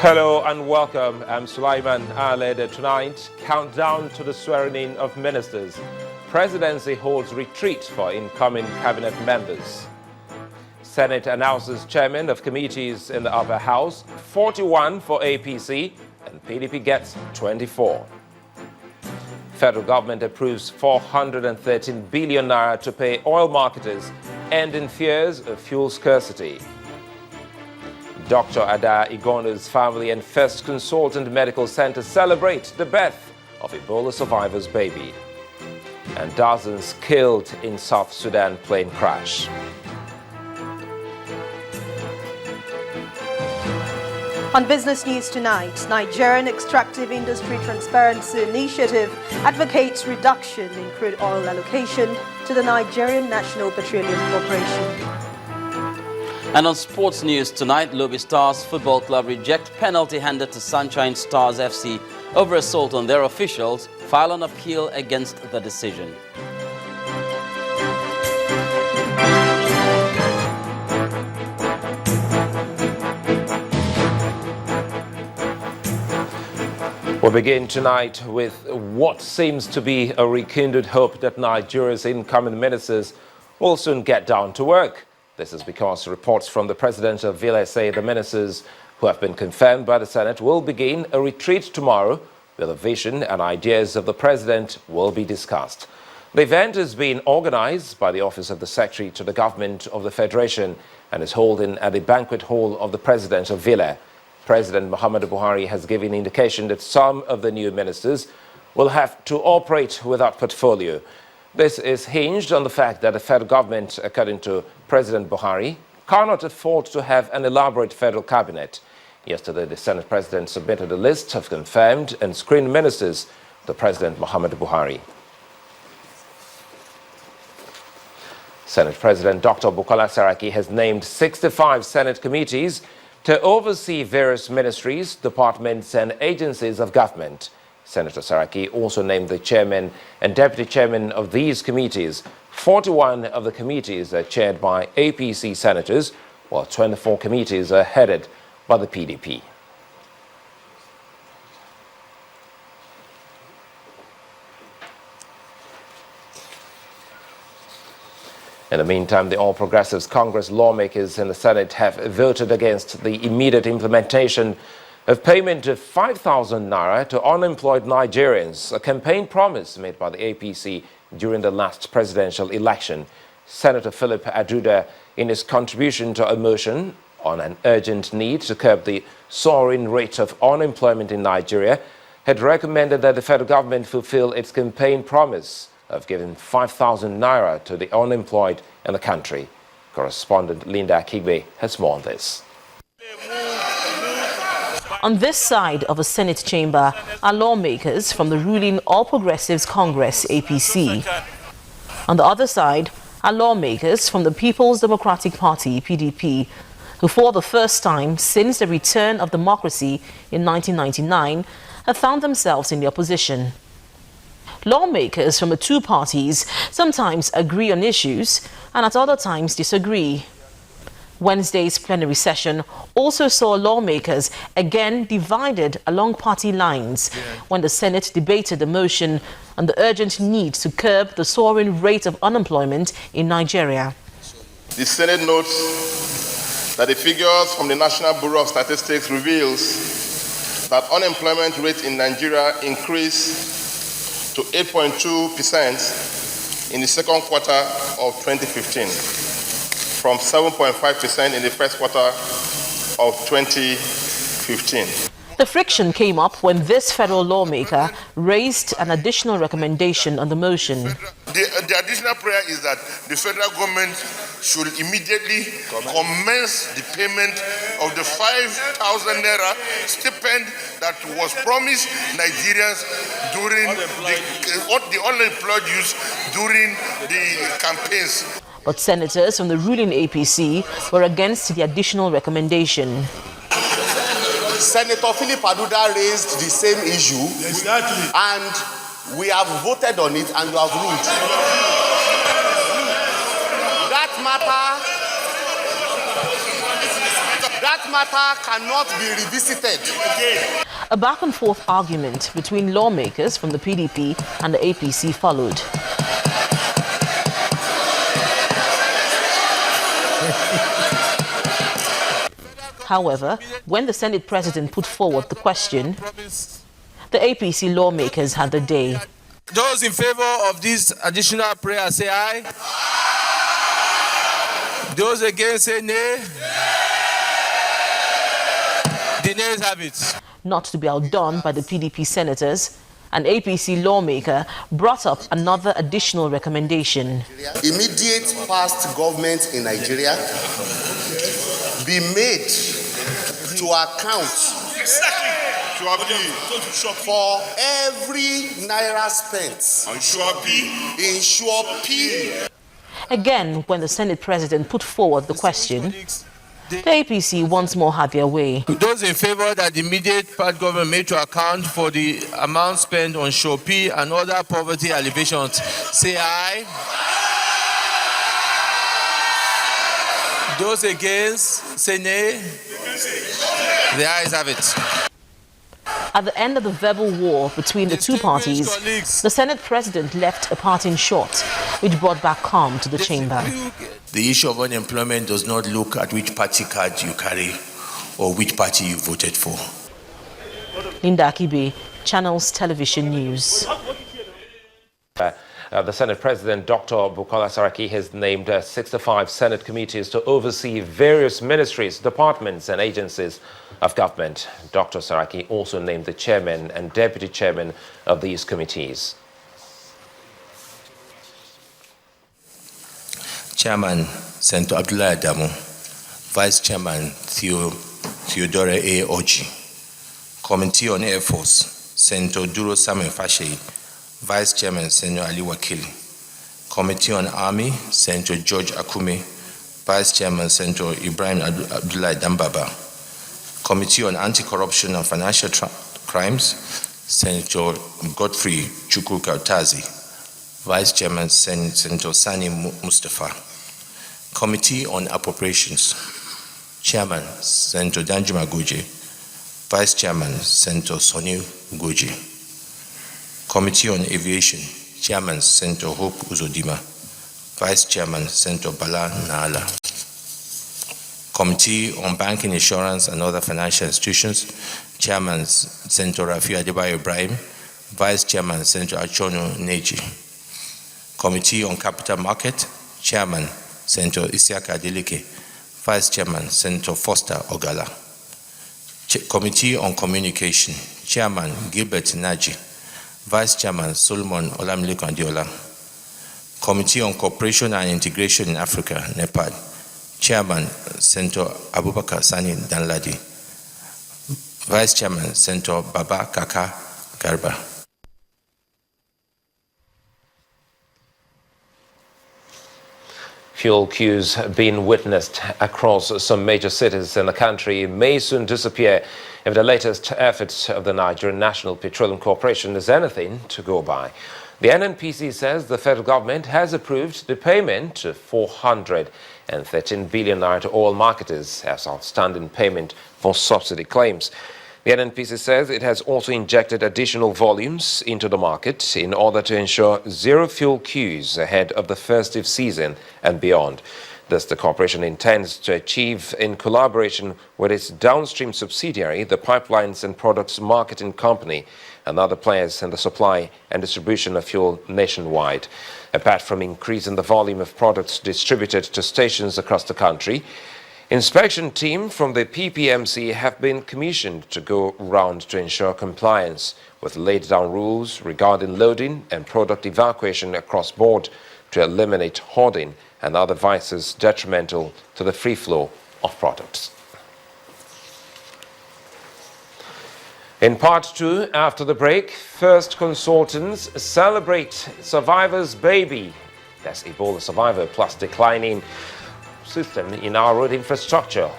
Hello and welcome. I'm Sulaiman Aled. Tonight, countdown to the swearing-in of ministers. Presidency holds retreat for incoming cabinet members. Senate announces chairman of committees in the upper house, 41 for APC, and PDP gets 24. Federal government approves 413 billion naira to pay oil marketers, ending fears of fuel scarcity. Dr. Ada Igonu's family and First Consultant Medical Center celebrate the birth of Ebola survivor's baby. And dozens killed in South Sudan plane crash. On Business News tonight, Nigerian Extractive Industry Transparency Initiative advocates reduction in crude oil allocation to the Nigerian National Petroleum Corporation. And on sports news tonight, Lobby Stars Football Club reject penalty handed to Sunshine Stars FC over assault on their officials, file an appeal against the decision. We begin tonight with what seems to be a rekindled hope that Nigeria's incoming ministers will soon get down to work. This is because reports from the president of Villa say the ministers who have been confirmed by the Senate will begin a retreat tomorrow, where the vision and ideas of the president will be discussed. The event is being organized by the Office of the Secretary to the Government of the Federation and is holding at the banquet hall of the president of Villa. President Muhammadu Buhari has given indication that some of the new ministers will have to operate without portfolio. This is hinged on the fact that the federal government, according to President Buhari, cannot afford to have an elaborate federal cabinet. Yesterday, the Senate President submitted a list of confirmed and screened ministers to President Muhammadu Buhari. Senate President Dr. Bukola Saraki has named 65 Senate committees to oversee various ministries, departments and agencies of government. Senator Saraki also named the chairman and deputy chairman of these committees. 41 of the committees are chaired by APC senators, while 24 committees are headed by the PDP. In the meantime, the All Progressives Congress lawmakers in the Senate have voted against the immediate implementation of payment of 5,000 naira to unemployed Nigerians, a campaign promise made by the APC during the last presidential election. Senator Philip Aduda, in his contribution to a motion on an urgent need to curb the soaring rate of unemployment in Nigeria, had recommended that the federal government fulfill its campaign promise of giving 5,000 naira to the unemployed in the country. Correspondent Linda Kigbe has more on this. On this side of the Senate chamber are lawmakers from the ruling All Progressives Congress, APC. On the other side are lawmakers from the People's Democratic Party, PDP, who for the first time since the return of democracy in 1999 have found themselves in the opposition. Lawmakers from the two parties sometimes agree on issues and at other times disagree. Wednesday's plenary session also saw lawmakers again divided along party lines when the Senate debated the motion on the urgent need to curb the soaring rate of unemployment in Nigeria. The Senate notes that the figures from the National Bureau of Statistics reveals that unemployment rate in Nigeria increased to 8.2% in the second quarter of 2015. From 7.5% in the first quarter of 2015. The friction came up when this federal lawmaker raised an additional recommendation on the motion. The additional prayer is that the federal government should immediately commence the payment of the 5,000 naira stipend that was promised Nigerians during the unemployed youth during the campaigns. But senators from the ruling APC were against the additional recommendation. Senator Philip Aduda raised the same issue, and we have voted on it and you have ruled. That matter cannot be revisited again. A back-and-forth argument between lawmakers from the PDP and the APC followed. However, when the Senate President put forward the question, the APC lawmakers had the day. Those in favor of this additional prayer say aye. Those against say nay. The nays have it. Not to be outdone by the PDP senators, an APC lawmaker brought up another additional recommendation. Immediate past government in Nigeria be made to account for every Naira spent in Sure. Again, when the Senate President put forward the question, the APC once more had their way. Those in favor that the immediate part government made to account for the amount spent on Shopee and other poverty alleviations say aye. Those against say nay. The ayes have it. At the end of the verbal war between the two parties, the Senate President left a parting shot, which brought back calm to the chamber. The issue of unemployment does not look at which party card you carry or which party you voted for. Linda Akibe, Channels Television News. The Senate President, Dr. Bukola Saraki, has named 65 Senate committees to oversee various ministries, departments and agencies of government. Dr. Saraki also named the chairman and deputy chairman of these committees. Chairman, Senator Abdullah Adamu. Vice Chairman, Theodore A. Oji. Committee on Air Force, Senator Duro Samuel Fashe. Vice Chairman, Senator Ali Wakili. Committee on Army, Senator George Akume. Vice Chairman, Senator Ibrahim Abdullah Dambaba. Committee on Anti-Corruption and Financial Crimes, Senator Godfrey Chukwu-Kautazi. Vice Chairman, Senator Sani Mustafa. Committee on Appropriations, Chairman, Senator Danjuma Goje. Vice Chairman, Senator Soni Goje. Committee on Aviation, Chairman, Senator Hope Uzodima. Vice Chairman, Senator Bala Naala. Committee on Banking, Insurance and Other Financial Institutions, Chairman, Senator Rafi Adebayo Ibrahim. Vice Chairman, Senator Achono Neji. Committee on Capital Market, Chairman, Senator Isiaka Adeleke. Vice Chairman, Senator Foster Ogala. Committee on Communication, Chairman, Gilbert Naji. Vice Chairman, Solomon Olamileko Adiola. Committee on Cooperation and Integration in Africa, NEPAD. Chairman, Senator Abubakar Sani Danladi. Vice Chairman, Senator Baba Kaka Garba. Fuel queues being witnessed across some major cities in the country may soon disappear if the latest efforts of the Nigerian National Petroleum Corporation is anything to go by. The NNPC says the federal government has approved the payment of 413 billion naira to oil marketers as outstanding payment for subsidy claims. The NNPC says it has also injected additional volumes into the market in order to ensure zero fuel queues ahead of the festive season and beyond. This the corporation intends to achieve in collaboration with its downstream subsidiary, the Pipelines and Products Marketing Company, and other players in the supply and distribution of fuel nationwide. Apart from increasing the volume of products distributed to stations across the country, inspection team from the PPMC have been commissioned to go round to ensure compliance with laid down rules regarding loading and product evacuation across board to eliminate hoarding and other vices detrimental to the free flow of products. In part two, after the break, first consultants celebrate survivor's baby. That's Ebola survivor plus declining system in our road infrastructure.